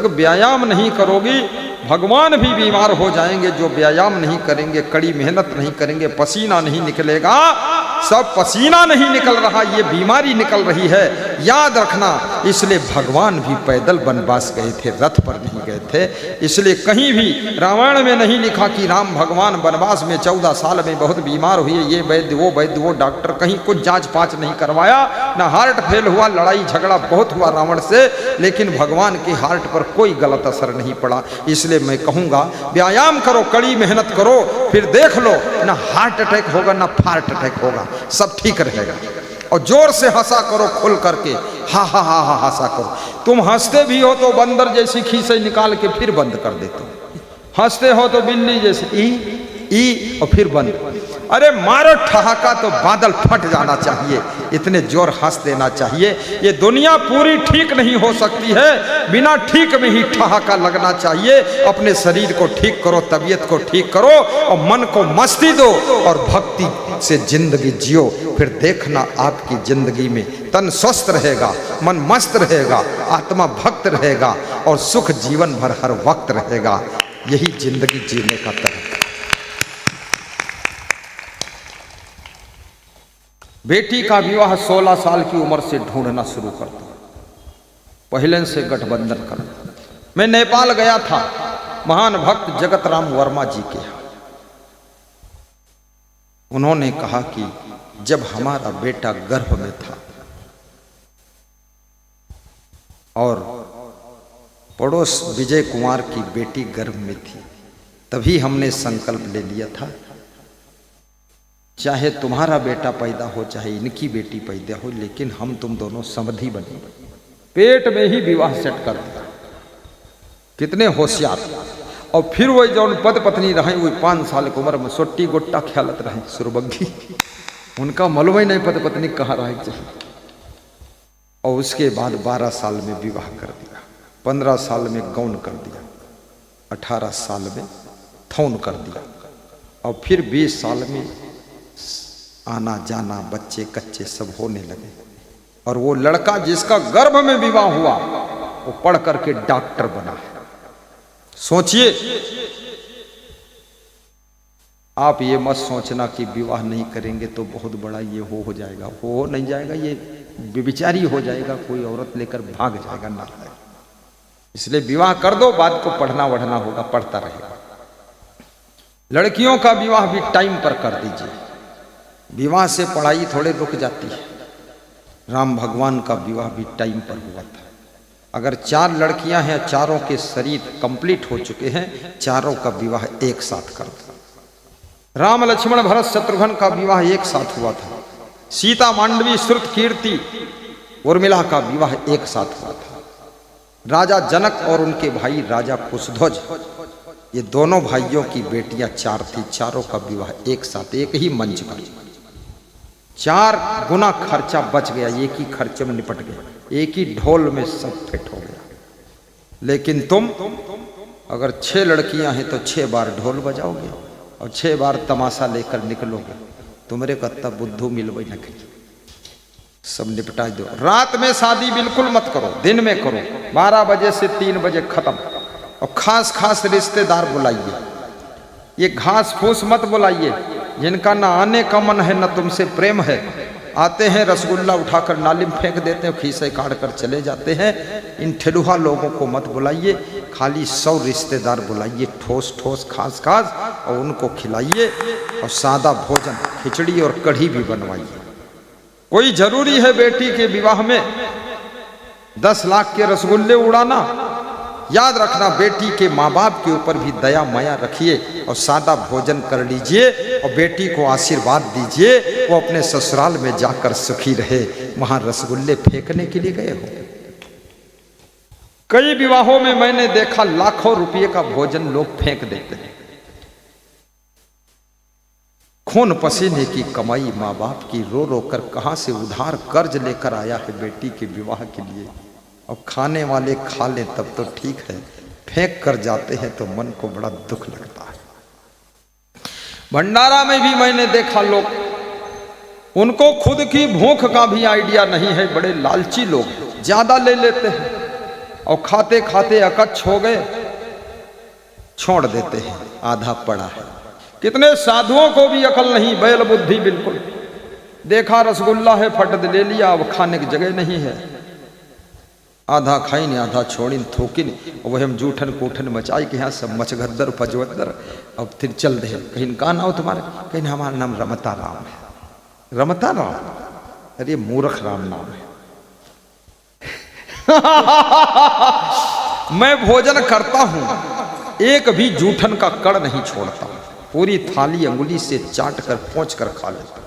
व्यायाम नहीं करोगी भगवान भी बीमार हो जाएंगे। जो व्यायाम नहीं करेंगे, कड़ी मेहनत नहीं करेंगे, पसीना नहीं निकलेगा, सब पसीना नहीं निकल रहा, ये बीमारी निकल रही है, याद रखना। इसलिए भगवान भी पैदल वनवास गए थे, रथ पर नहीं गए थे। इसलिए कहीं भी रामायण में नहीं लिखा कि राम भगवान वनवास में 14 साल में बहुत बीमार हुए, ये वैद्य वो डॉक्टर, कहीं कुछ जांच पाँच नहीं करवाया, ना हार्ट फेल हुआ, लड़ाई झगड़ा बहुत हुआ रावण से, लेकिन भगवान के हार्ट पर कोई गलत असर नहीं पड़ा। इसलिए मैं कहूँगा व्यायाम करो, कड़ी मेहनत करो, फिर देख लो ना हार्ट अटैक होगा ना फार्ट अटैक होगा, सब ठीक रहेगा। और जोर से हंसा करो, खुल करके हा हा हा हा हंसा करो। तुम हंसते भी हो तो बंदर जैसी खीसे निकाल के फिर बंद कर देते हो, हंसते हो तो बिल्ली जैसे ई और फिर बंद। अरे मारो ठहाका तो बादल फट जाना चाहिए, इतने जोर हंस देना चाहिए। ये दुनिया पूरी ठीक नहीं हो सकती है, बिना ठीक में ही ठहाका लगना चाहिए। अपने शरीर को ठीक करो, तबीयत को ठीक करो और मन को मस्ती दो और भक्ति से जिंदगी जियो। फिर देखना आपकी जिंदगी में तन स्वस्थ रहेगा, मन मस्त रहेगा, आत्मा भक्त रहेगा और सुख जीवन भर हर वक्त रहेगा। यही जिंदगी जीने का तरीका। बेटी का विवाह 16 साल की उम्र से ढूंढना शुरू कर दो, पहले से गठबंधन कर दो। मैं नेपाल गया था महान भक्त जगत राम वर्मा जी के यहाँ। उन्होंने कहा कि जब हमारा बेटा गर्भ में था और पड़ोस विजय कुमार की बेटी गर्भ में थी, तभी हमने संकल्प ले लिया था, चाहे तुम्हारा बेटा पैदा हो चाहे इनकी बेटी पैदा हो, लेकिन हम तुम दोनों समधि बने। पेट में ही विवाह सेट कर दिया। कितने होशियार। और फिर वही जो पद पत्नी रहे, वही 5 साल की उम्र में सोटी गोट्टा ख्यालत रहे, सुरबग्गी, उनका मालूम ही नहीं पद पत्नी कहाँ रहे चाहिए। और उसके बाद 12 साल में विवाह कर दिया, 15 साल में गौन कर दिया, 18 साल में थौन कर दिया, और फिर 20 साल में आना जाना बच्चे कच्चे सब होने लगे। और वो लड़का जिसका गर्भ में विवाह हुआ वो पढ़ करके डॉक्टर बना है। सोचिए, आप ये मत सोचना कि विवाह नहीं करेंगे तो बहुत बड़ा ये हो जाएगा, हो नहीं जाएगा, ये बेचारी हो जाएगा, कोई औरत लेकर भाग जाएगा ना। इसलिए विवाह कर दो, बाद को पढ़ना वढ़ना होगा, पढ़ता रहेगा। लड़कियों का विवाह भी टाइम पर कर दीजिए, विवाह से पढ़ाई थोड़े रुक जाती है। राम भगवान का विवाह भी टाइम पर हुआ था। अगर 4 लड़कियां हैं, चारों के शरीर कंप्लीट हो चुके हैं, चारों का विवाह एक साथ कर दो। राम लक्ष्मण भरत शत्रुघ्न का विवाह एक साथ हुआ था। सीता मांडवी श्रुत कीर्ति उर्मिला का विवाह एक साथ हुआ था। राजा जनक और उनके भाई राजा कुशध्वज, ये दोनों भाइयों की बेटियां 4 थी, चारों का विवाह एक साथ एक ही मंच पर। 4 गुना खर्चा बच गया, एक ही खर्चे में निपट गया, एक ही ढोल में सब फिट हो गया। लेकिन तुम अगर 6 लड़कियां हैं तो 6 बार ढोल बजाओगे और 6 बार तमाशा लेकर निकलोगे, तुम्हारे कत्ता बुद्धू मिलवे न करी, सब निपटा दो। रात में शादी बिल्कुल मत करो, दिन में करो, 12 बजे से 3 बजे खत्म। और खास खास रिश्तेदार बुलाइए, ये घास फूस मत बुलाइए, जिनका ना आने का मन है ना तुमसे प्रेम है। आते हैं रसगुल्ला उठाकर नाली में फेंक देते हैं, खीसे काट कर चले जाते हैं। इन ठेलुहा लोगों को मत बुलाइए, खाली 100 रिश्तेदार बुलाइए, ठोस ठोस खास खास, और उनको खिलाइए और सादा भोजन खिचड़ी और कढ़ी भी बनवाइए। कोई जरूरी है बेटी के विवाह में 10 लाख के रसगुल्ले उड़ाना? याद रखना, बेटी के माँ बाप के ऊपर भी दया माया रखिए और सादा भोजन कर लीजिए और बेटी को आशीर्वाद दीजिए, वो अपने ससुराल में जाकर सुखी रहे। वहां रसगुल्ले फेंकने के लिए गए हो? कई विवाहों में मैंने देखा लाखों रुपये का भोजन लोग फेंक देते हैं। खून पसीने की कमाई माँ बाप की रो रो कर कहां से उधार कर्ज लेकर आया है बेटी के विवाह के लिए, और खाने वाले खा लें तब तो ठीक है, फेंक कर जाते हैं तो मन को बड़ा दुख लगता है। भंडारा में भी मैंने देखा लोग, उनको खुद की भूख का भी आइडिया नहीं है, बड़े लालची लोग ज्यादा ले लेते हैं और खाते खाते अकच्छ हो गए, छोड़ देते हैं, आधा पड़ा है। कितने साधुओं को भी अकल नहीं, बैल बुद्धि बिल्कुल। देखा रसगुल्ला है, फट ले लिया, अब खाने की जगह नहीं है, आधा खाई ने आधा छोड़िन थोकिन, वह हम जूठन कोठन मचाई के यहाँ सब मचगद्दर पचवद्दर। अब फिर चल दे, कहीं कहा नाम तुम्हारे, कहीं हमारा नाम रमता राम है। रमता राम, अरे मूर्ख राम नाम है। मैं भोजन करता हूं, एक भी जूठन का कड़ नहीं छोड़ता, पूरी थाली अंगुली से चाट कर पोंछ कर खा लेता।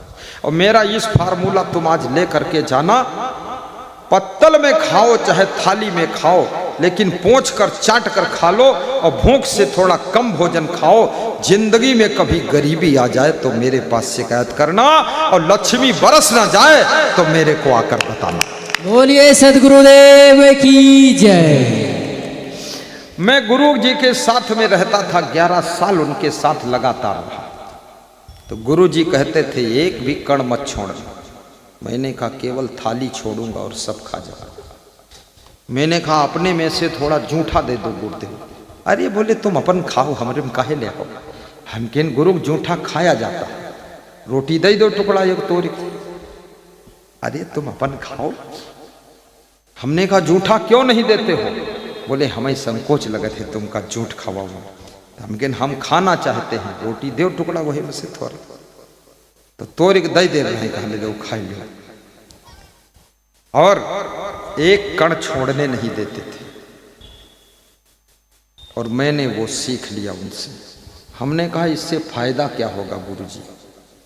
और मेरा इस फार्मूला तुम आज ले करके जाना, पत्तल में खाओ चाहे थाली में खाओ, लेकिन पोंछ कर चाट कर खा लो, और भूख से थोड़ा कम भोजन खाओ। जिंदगी में कभी गरीबी आ जाए तो मेरे पास शिकायत करना, और लक्ष्मी बरस ना जाए तो मेरे को आकर बताना। बोलिए सदगुरुदेव की जय। मैं गुरु जी के साथ में रहता था, 11 साल उनके साथ लगातार रहा। तो गुरु जी कहते थे एक भी कण मत छोड़ना। मैंने कहा केवल थाली छोड़ूंगा और सब खा जाऊंगा। मैंने कहा अपने में से थोड़ा जूठा दे दो गुरुदेव। अरे बोले तुम अपन खाओ, हमारे में काहे ले आओ। हम कहें गुरु जूठा खाया जाता है, रोटी दे दो टुकड़ा एक तोरी। अरे तुम अपन खाओ। हमने कहा जूठा क्यों नहीं देते हो? बोले हमें संकोच लगे थे तुमका जूठ खवाओ। हम कहें हम खाना चाहते हैं, रोटी दो टुकड़ा वही में से थोड़ा, तो तोरी दे दे रहे हैं, ले लो खा लो। और एक कण छोड़ने नहीं देते थे, और मैंने वो सीख लिया उनसे। हमने कहा इससे फायदा क्या होगा गुरुजी?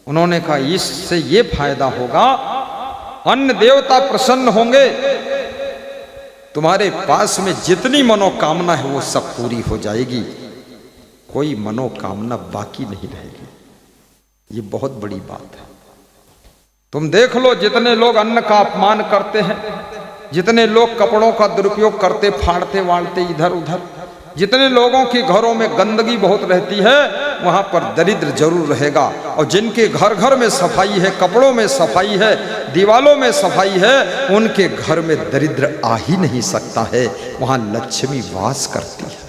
उन्होंने कहा इससे ये फायदा होगा, अन्न देवता प्रसन्न होंगे, तुम्हारे पास में जितनी मनोकामना है वो सब पूरी हो जाएगी, कोई मनोकामना बाकी नहीं रहेगी। ये बहुत बड़ी बात है। तुम देख लो जितने लोग अन्न का अपमान करते हैं, जितने लोग कपड़ों का दुरुपयोग करते, फाड़ते वाड़ते इधर उधर, जितने लोगों के घरों में गंदगी बहुत रहती है, वहां पर दरिद्र जरूर रहेगा। और जिनके घर घर में सफाई है, कपड़ों में सफाई है, दीवालों में सफाई है, उनके घर में दरिद्र आ ही नहीं सकता है, वहां लक्ष्मी वास करती है।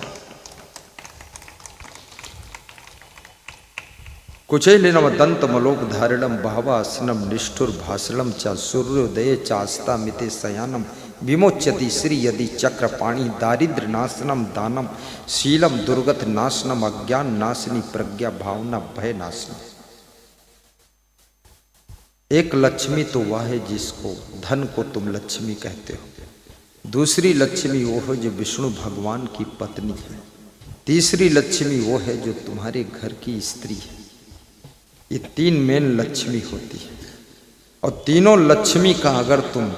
कुचैलिनम दंत मलोक धारिणम भावासनम निष्ठुर भाषणम च सूर्योदय चास्ता मिते शयानम विमोच्यति श्री यदि चक्रपाणी दारिद्र नाशनम दानम शीलम दुर्गत नाशनम अज्ञान नाशनी प्रज्ञा भावना भय नाशनम। एक लक्ष्मी तो वह है जिसको धन को तुम लक्ष्मी कहते हो, दूसरी लक्ष्मी वो है जो विष्णु भगवान की पत्नी है, तीसरी लक्ष्मी वो है जो तुम्हारे घर की स्त्री है। ये 3 मेन लक्ष्मी होती है, और तीनों लक्ष्मी का अगर तुम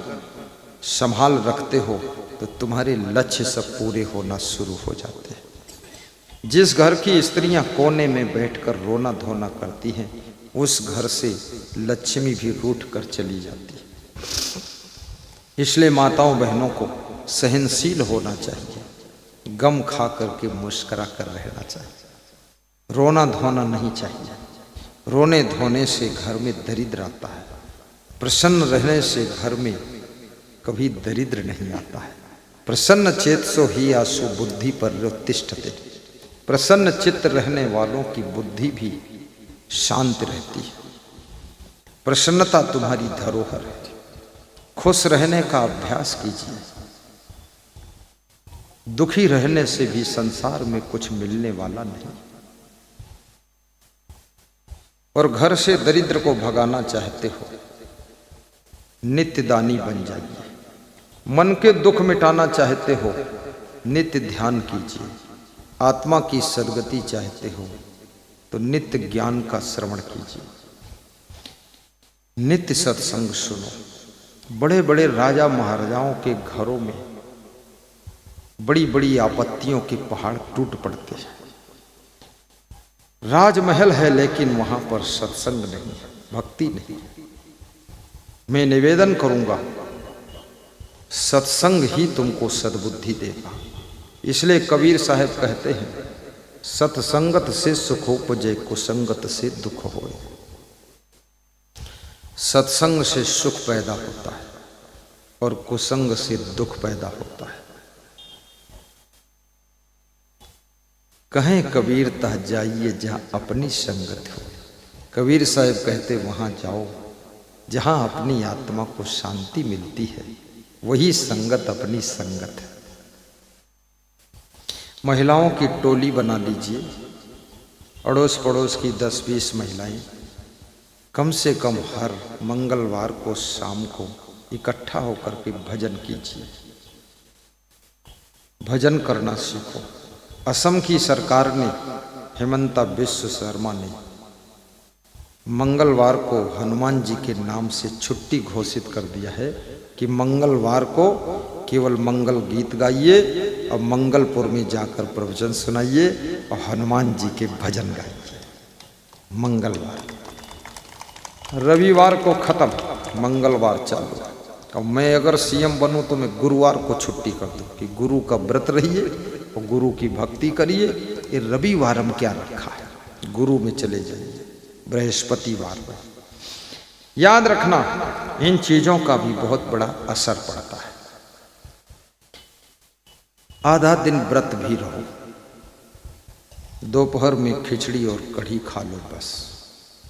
संभाल रखते हो तो तुम्हारे लक्ष्य सब पूरे होना शुरू हो जाते हैं। जिस घर की स्त्रियां कोने में बैठकर रोना धोना करती हैं, उस घर से लक्ष्मी भी रूठ कर चली जाती है। इसलिए माताओं बहनों को सहनशील होना चाहिए, गम खा करके मुस्कुरा कर रहना चाहिए, रोना धोना नहीं चाहिए। रोने धोने से घर में दरिद्र आता है, प्रसन्न रहने से घर में कभी दरिद्र नहीं आता है। प्रसन्न चेतसो ही आसु बुद्धि पर्युत्तिष्ठते। प्रसन्न चित्त रहने वालों की बुद्धि भी शांत रहती है। प्रसन्नता तुम्हारी धरोहर है। खुश रहने का अभ्यास कीजिए। दुखी रहने से भी संसार में कुछ मिलने वाला नहीं। और घर से दरिद्र को भगाना चाहते हो, नित्य दानी बन जाइए। मन के दुख मिटाना चाहते हो, नित्य ध्यान कीजिए। आत्मा की सद्गति चाहते हो तो नित्य ज्ञान का श्रवण कीजिए, नित्य सत्संग सुनो। बड़े बड़े राजा महाराजाओं के घरों में बड़ी बड़ी आपत्तियों के पहाड़ टूट पड़ते हैं। राजमहल है लेकिन वहां पर सत्संग नहीं है, भक्ति नहीं। मैं निवेदन करूंगा, सत्संग ही तुमको सद्बुद्धि देगा। इसलिए कबीर साहब कहते हैं, सत्संगत से सुखोपजे कुसंगत से दुख होए। सत्संग से सुख पैदा होता है और कुसंग से दुख पैदा होता है। कहें कबीर तह जाइए जहाँ अपनी संगत हो। कबीर साहब कहते वहाँ जाओ जहाँ अपनी आत्मा को शांति मिलती है, वही संगत अपनी संगत है। महिलाओं की टोली बना लीजिए, अड़ोस पड़ोस की 10-20 महिलाएं कम से कम हर मंगलवार को शाम को इकट्ठा होकर के भजन कीजिए। भजन करना सीखो। असम की सरकार ने, हेमंता बिस्व शर्मा ने मंगलवार को हनुमान जी के नाम से छुट्टी घोषित कर दिया है कि मंगलवार को केवल मंगल गीत गाइए और मंगलपुर में जाकर प्रवचन सुनाइए और हनुमान जी के भजन गाइए। मंगलवार, रविवार को खत्म, मंगलवार चालू। अब मैं अगर सीएम बनूं तो मैं गुरुवार को छुट्टी कर दूं कि गुरु का व्रत रहिए और गुरु की भक्ति करिए। ये रविवार हम क्या रखा है, गुरु में चले जाइए बृहस्पतिवार में। याद रखना, इन चीजों का भी बहुत बड़ा असर पड़ता है। आधा दिन व्रत भी रहो, दोपहर में खिचड़ी और कढ़ी खा लो बस,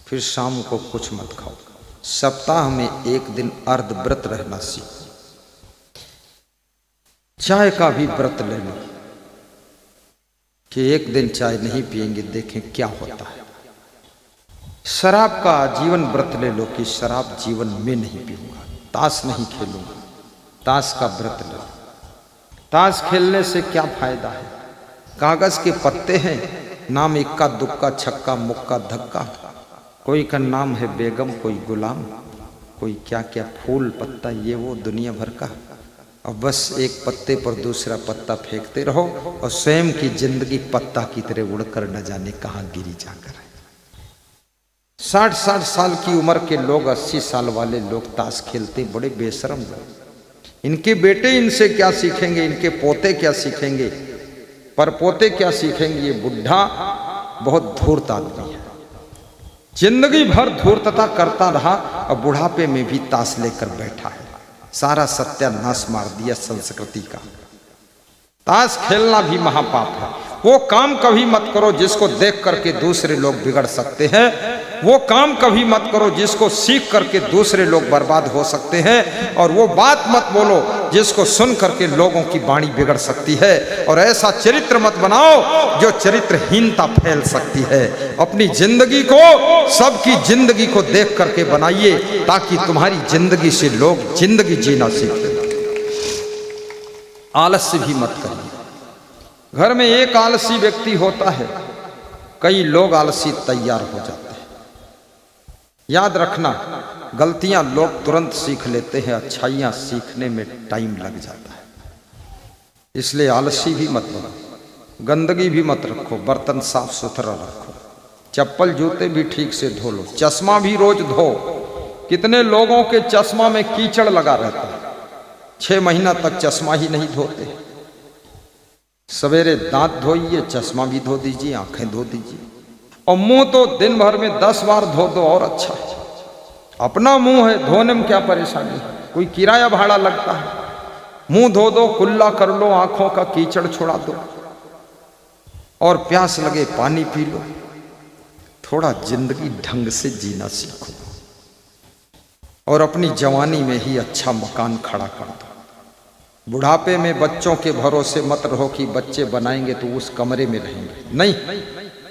फिर शाम को कुछ मत खाओ। सप्ताह में एक दिन अर्ध व्रत रहना सीखो। चाय का भी व्रत ले लो कि एक दिन चाय नहीं पिएंगे, देखें क्या होता है। शराब का जीवन व्रत ले लो कि शराब जीवन में नहीं पीऊंगा। ताश नहीं खेलूंगा, ताश का व्रत ले लो। ताश खेलने से क्या फायदा है? कागज के पत्ते हैं, नाम इक्का दुक्का छक्का मुक्का धक्का। कोई का नाम है बेगम, कोई गुलाम, कोई क्या क्या फूल पत्ता, ये वो दुनिया भर का। और बस एक पत्ते पर दूसरा पत्ता फेंकते रहो और स्वयं की जिंदगी पत्ता की तरह उड़कर न जाने कहाँ गिरी जाकर है। 60-60 साल की उम्र के लोग, 80 साल वाले लोग ताश खेलते, बड़े बेशरम लोग। इनके बेटे इनसे क्या सीखेंगे, इनके पोते क्या सीखेंगे, पर पोते क्या सीखेंगे। ये बुढ़ा बहुत धूर्त आदमी है, जिंदगी भर धूर्तता करता रहा और बुढ़ापे में भी ताश लेकर बैठा है। सारा सत्यानाश मार दिया संस्कृति का। ताश खेलना भी महापाप है। वो काम कभी मत करो जिसको देख करके दूसरे लोग बिगड़ सकते हैं। वो काम कभी मत करो जिसको सीख करके दूसरे लोग बर्बाद हो सकते हैं। और वो बात मत बोलो जिसको सुन करके लोगों की वाणी बिगड़ सकती है। और ऐसा चरित्र मत बनाओ जो चरित्रहीनता फैल सकती है। अपनी जिंदगी को, सबकी जिंदगी को देख करके बनाइए ताकि तुम्हारी जिंदगी से लोग जिंदगी जीना सीखें। आलस्य भी मत करिए। घर में एक आलसी व्यक्ति होता है, कई लोग आलसी तैयार हो जाते हैं। याद रखना, गलतियां लोग तुरंत सीख लेते हैं, अच्छाइयां सीखने में टाइम लग जाता है। इसलिए आलसी भी मत बनो, गंदगी भी मत रखो, बर्तन साफ सुथरा रखो, चप्पल जूते भी ठीक से धो लो, चश्मा भी रोज धो। कितने लोगों के चश्मा में कीचड़ लगा रहता है, 6 महीना तक चश्मा ही नहीं धोते। सवेरे दांत धोइए, चश्मा भी धो दीजिए, आंखें धो दीजिए, और मुंह तो दिन भर में 10 बार धो दो और अच्छा है। अपना मुंह है, धोने में क्या परेशानी है, कोई किराया भाड़ा लगता है। मुंह धो दो, कुल्ला कर लो, आंखों का कीचड़ छोड़ा दो, और प्यास लगे पानी पी लो। थोड़ा जिंदगी ढंग से जीना सीखो और अपनी जवानी में ही अच्छा मकान खड़ा कर दो। बुढ़ापे में बच्चों के भरोसे मत रहो कि बच्चे बनाएंगे तो उस कमरे में रहेंगे। नहीं,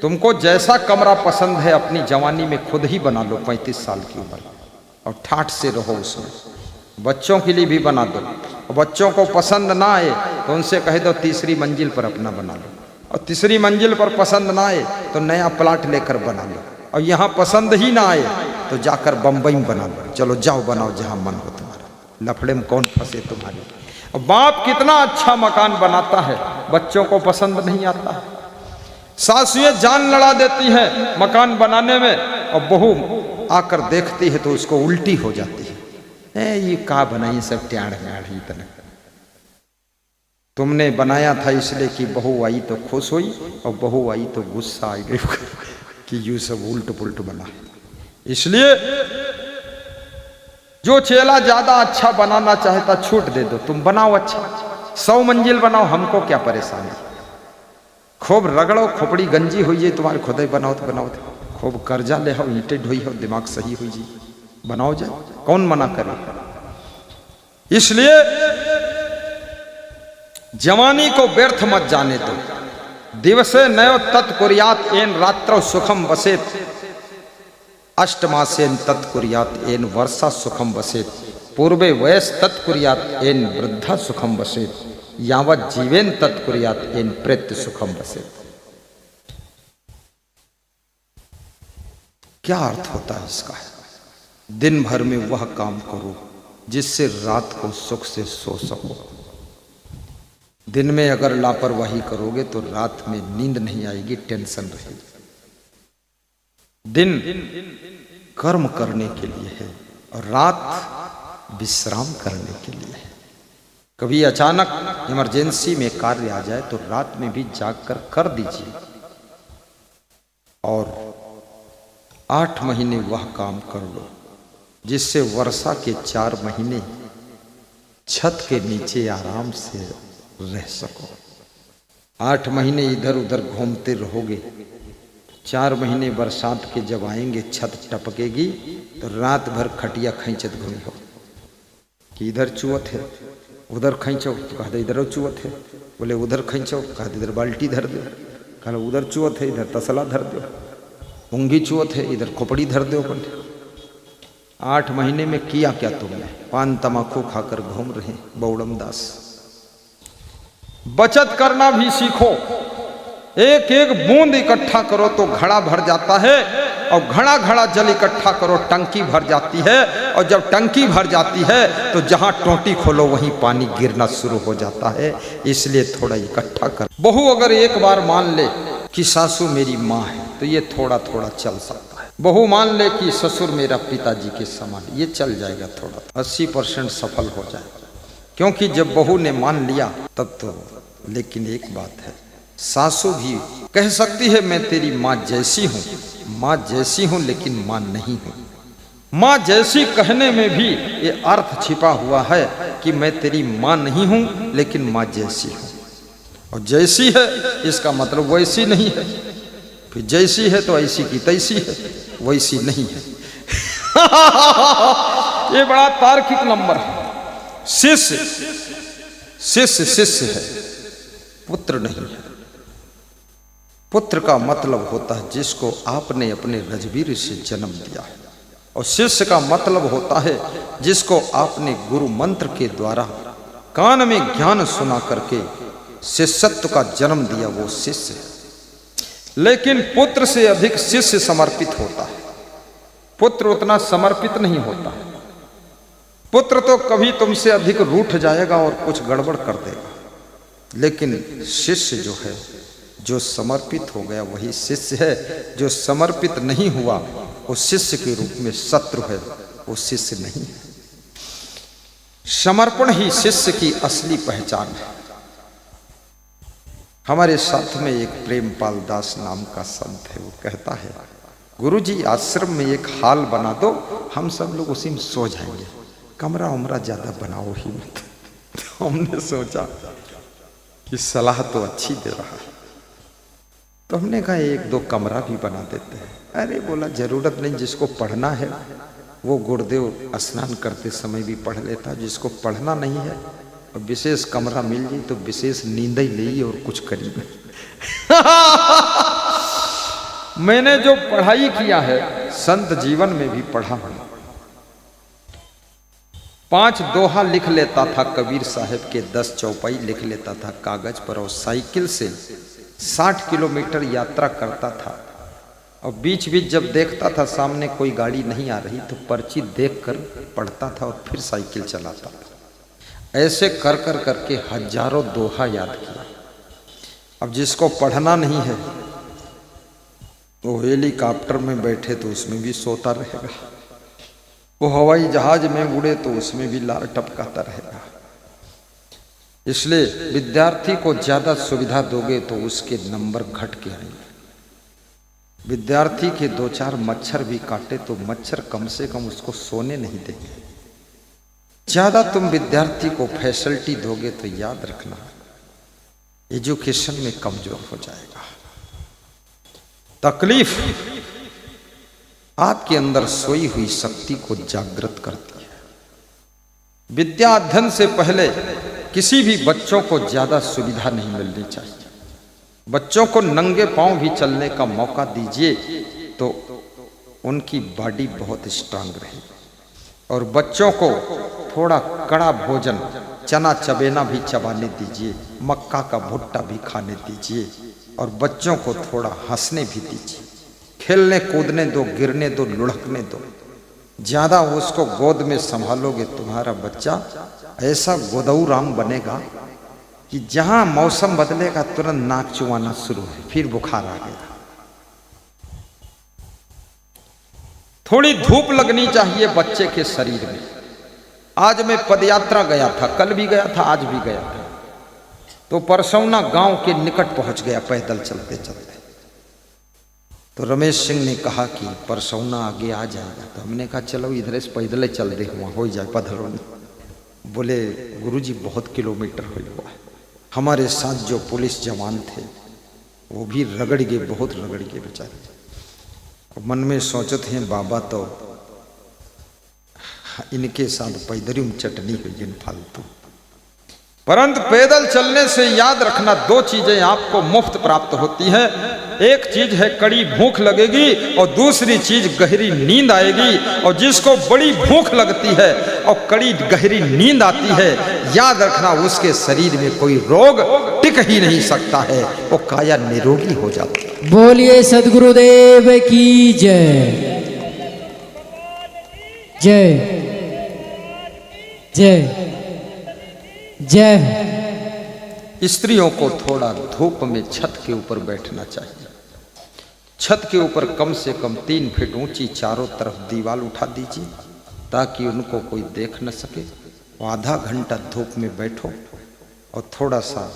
तुमको जैसा कमरा पसंद है अपनी जवानी में खुद ही बना लो। 35 साल की उम्र और ठाठ से रहो उसमें। बच्चों के लिए भी बना दो, और बच्चों को पसंद ना आए तो उनसे कह दो तीसरी मंजिल पर अपना बना लो, और तीसरी मंजिल पर पसंद ना आए तो नया प्लाट लेकर बना लो, और यहाँ पसंद ही ना आए तो जाकर बम्बई में बना लो। चलो जाओ, बनाओ जहाँ मन हो तुम्हारा, लफड़े में कौन फंसे तुम्हारे। बाप कितना अच्छा मकान बनाता है, बच्चों को पसंद नहीं आता है। सासुएं जान लड़ा देती हैं मकान बनाने में, और बहू आकर देखती है तो उसको उल्टी हो जाती है। ये का बनाई सब ट्याड़ म्याड़ ही तना। तुमने बनाया था इसलिए कि बहू आई तो खुश हुई, और बहू आई तो गुस्सा आई कि यूं सब उल्ट पुल्ट बना। इसलिए जो चेला ज्यादा अच्छा बनाना चाहता छूट दे दो, तुम बनाओ अच्छा, 100 मंजिल बनाओ, हमको क्या परेशानी। खूब रगड़ो, खोपड़ी गंजी हुई है तुम्हारे खुदे बनाओ तो बनाओ, खूब कर्जा ले हो, ईंटें ढोई हो, दिमाग सही हुई जी, बनाओ जाए, कौन मना करे। इसलिए जवानी को व्यर्थ मत जाने दो। दिवसे नयो तत्कुर्यात एन रात्रौ सुखम वसेत, अष्टमासेन तत्कुर्यात एन वर्षा सुखम वसेत, पूर्वे वयस तत्कुर्यात एन वृद्धा सुखम वसेत, यावत जीवेन तत्कुर्यात एन प्रेत्य सुखम वसेत। क्या अर्थ होता है इसका? दिन भर में वह काम करो जिससे रात को सुख से सो सको। दिन में अगर लापरवाही करोगे तो रात में नींद नहीं आएगी, टेंशन रहेगी। दिन कर्म करने के लिए है और रात विश्राम करने के लिए है। कभी अचानक इमरजेंसी में कार्य आ जाए तो रात में भी जागकर कर दीजिए और 8 महीने वह काम कर लो जिससे वर्षा के 4 महीने छत के नीचे आराम से रह सको। 8 महीने इधर उधर घूमते रहोगे, 4 महीने बरसात के जब आएंगे छत टपकेगी तो रात भर खटिया खींचत घूमी हो कि इधर चुवत है, उधर खींचो, कहा इधर चुवत है, बोले उधर खींचो, कहा इधर बाल्टी धर दो, कहा उधर चुवत है, इधर तसला धर दो, ऊँगी चुवत है, इधर खोपड़ी धर दो। 8 महीने में किया क्या तुमने? पान तमाकू खाकर घूम रहे बौड़म दास। बचत करना भी सीखो। एक एक बूंद इकट्ठा करो तो घड़ा भर जाता है, और घड़ा घड़ा जल इकट्ठा करो टंकी भर जाती है, और जब टंकी भर जाती है तो जहां टोटी खोलो वहीं पानी गिरना शुरू हो जाता है। इसलिए थोड़ा इकट्ठा कर। बहू अगर एक बार मान ले कि सासू मेरी माँ है तो ये थोड़ा थोड़ा चल सकता है। बहू मान ले कि ससुर मेरा पिताजी के समान, ये चल जाएगा, थोड़ा 80% सफल हो जाएगा। क्योंकि जब बहू ने मान लिया तब तो। लेकिन एक बात है, सासू भी कह सकती है मैं तेरी माँ जैसी हूँ, माँ जैसी हूँ लेकिन माँ नहीं हूँ। माँ जैसी कहने में भी ये अर्थ छिपा हुआ है कि मैं तेरी माँ नहीं हूँ लेकिन माँ जैसी हूँ। और जैसी है इसका मतलब वैसी नहीं है, फिर जैसी है तो ऐसी की तैसी है, वैसी नहीं है। ये बड़ा तार्किक नंबर है। शिष्य शिष्य शिष्य है, पुत्र नहीं है। पुत्र का मतलब होता है जिसको आपने अपने रजवीर से जन्म दिया है, और शिष्य का मतलब होता है जिसको आपने गुरु मंत्र के द्वारा कान में ज्ञान सुना करके शिष्यत्व का जन्म दिया, वो शिष्य है। लेकिन पुत्र से अधिक शिष्य समर्पित होता है, पुत्र उतना समर्पित नहीं होता है। पुत्र तो कभी तुमसे अधिक रूठ जाएगा और कुछ गड़बड़ कर देगा, लेकिन शिष्य जो है, जो समर्पित हो गया वही शिष्य है। जो समर्पित नहीं हुआ वो शिष्य के रूप में शत्रु है, वो शिष्य नहीं है। समर्पण ही शिष्य की असली पहचान है। हमारे साथ में एक प्रेमपाल दास नाम का संत है, वो कहता है गुरुजी आश्रम में एक हाल बना दो, हम सब लोग उसी में सो जाएंगे, कमरा उमरा ज्यादा बनाओ ही मत। तो हमने सोचा कि सलाह तो अच्छी दे रहा है, तो हमने कहा 1-2 कमरा भी बना देते हैं। अरे बोला जरूरत नहीं, जिसको पढ़ना है वो गुरुदेव स्नान करते समय भी पढ़ लेता, जिसको पढ़ना नहीं है और विशेष कमरा मिल जाए तो विशेष नींद ही ले और कुछ करी नहीं। मैंने जो पढ़ाई किया है संत जीवन में भी पढ़ा हूं। 5 दोहा लिख लेता था कबीर साहब के, 10 चौपाई लिख लेता था कागज पर, और साइकिल से 60 किलोमीटर यात्रा करता था। और बीच बीच जब देखता था सामने कोई गाड़ी नहीं आ रही तो पर्ची देखकर पढ़ता था और फिर साइकिल चलाता था। ऐसे कर कर करके हजारों दोहा याद किया। अब जिसको पढ़ना नहीं है वो हेलीकॉप्टर में बैठे तो उसमें भी सोता रहेगा, वो हवाई जहाज में उड़े तो उसमें भी लार टपकाता रहेगा। इसलिए विद्यार्थी को ज्यादा सुविधा दोगे तो उसके नंबर घट के आएंगे। विद्यार्थी के 2-4 मच्छर भी काटे तो मच्छर कम से कम उसको सोने नहीं देंगे। ज्यादा तुम विद्यार्थी को फैसिलिटी दोगे तो याद रखना एजुकेशन में कमजोर हो जाएगा। तकलीफ आपके अंदर सोई हुई शक्ति को जागृत करती है। विद्या अध्ययन से पहले किसी भी बच्चों को ज्यादा सुविधा नहीं मिलनी चाहिए। बच्चों को नंगे पांव भी चलने का मौका दीजिए तो उनकी बॉडी बहुत स्ट्रांग रहेगी। और बच्चों को थोड़ा कड़ा भोजन, चना चबेना भी चबाने दीजिए, मक्का का भुट्टा भी खाने दीजिए। और बच्चों को थोड़ा हंसने भी दीजिए, खेलने कूदने दो, गिरने दो, लुढ़कने दो। ज्यादा उसको गोद में संभालोगे तुम्हारा बच्चा ऐसा गोदऊ राम बनेगा कि जहां मौसम बदलेगा तुरंत नाक चुआना शुरू है, फिर बुखार आ गया। थोड़ी धूप लगनी चाहिए बच्चे के शरीर में। आज मैं पदयात्रा गया था, कल भी गया था, आज भी गया था, तो परसौना गांव के निकट पहुंच गया पैदल चलते चलते। तो रमेश सिंह ने कहा कि परसौना आगे आ जाएगा। तो हमने कहा चलो इधर से पैदल चल दे, वहाँ हो जाए पधरौनी। बोले गुरुजी बहुत किलोमीटर हुआ है। हमारे साथ जो पुलिस जवान थे वो भी रगड़ गए, बहुत रगड़ गए बेचारे। मन में सोचते हैं बाबा तो इनके साथ पैदल में चटनी हुई इन फालतू। परंतु पैदल चलने से याद रखना, दो चीजें आपको मुफ्त प्राप्त होती हैं। एक चीज है कड़ी भूख लगेगी और दूसरी चीज गहरी नींद आएगी। और जिसको बड़ी भूख लगती है और कड़ी गहरी नींद आती है, याद रखना उसके शरीर में कोई रोग टिक ही नहीं सकता है, वो काया निरोगी हो जाती है। बोलिए सद्गुरुदेव की जय जय जय जय। स्त्रियों को थोड़ा धूप में छत के ऊपर बैठना चाहिए। छत के ऊपर कम से कम 3 फीट ऊंची चारों तरफ दीवार उठा दीजिए ताकि उनको कोई देख न सके। आधा घंटा धूप में बैठो और थोड़ा सा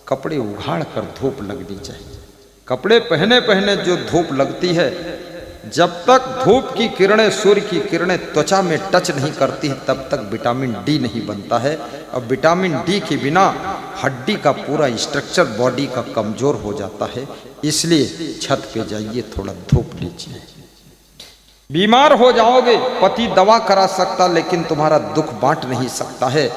कपड़े उघाड़ कर धूप लगनी चाहिए। कपड़े पहने पहने जो धूप लगती है, जब तक धूप की किरणें, सूर्य की किरणें त्वचा में टच नहीं करती हैं तब तक विटामिन डी नहीं बनता है। और विटामिन डी के बिना हड्डी का पूरा स्ट्रक्चर बॉडी का कमजोर हो जाता है। इसलिए छत पे जाइए, थोड़ा धूप लीजिए। बीमार हो जाओगे, पति दवा करा सकता लेकिन तुम्हारा दुख बांट नहीं सकता है।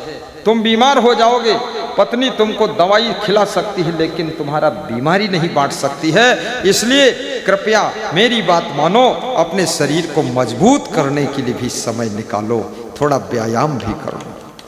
तुम बीमार हो जाओगे, पत्नी तुमको दवाई खिला सकती है लेकिन तुम्हारा बीमारी नहीं बांट सकती है। इसलिए कृपया मेरी बात मानो, अपने शरीर को मजबूत करने के लिए भी समय निकालो, थोड़ा व्यायाम भी करो।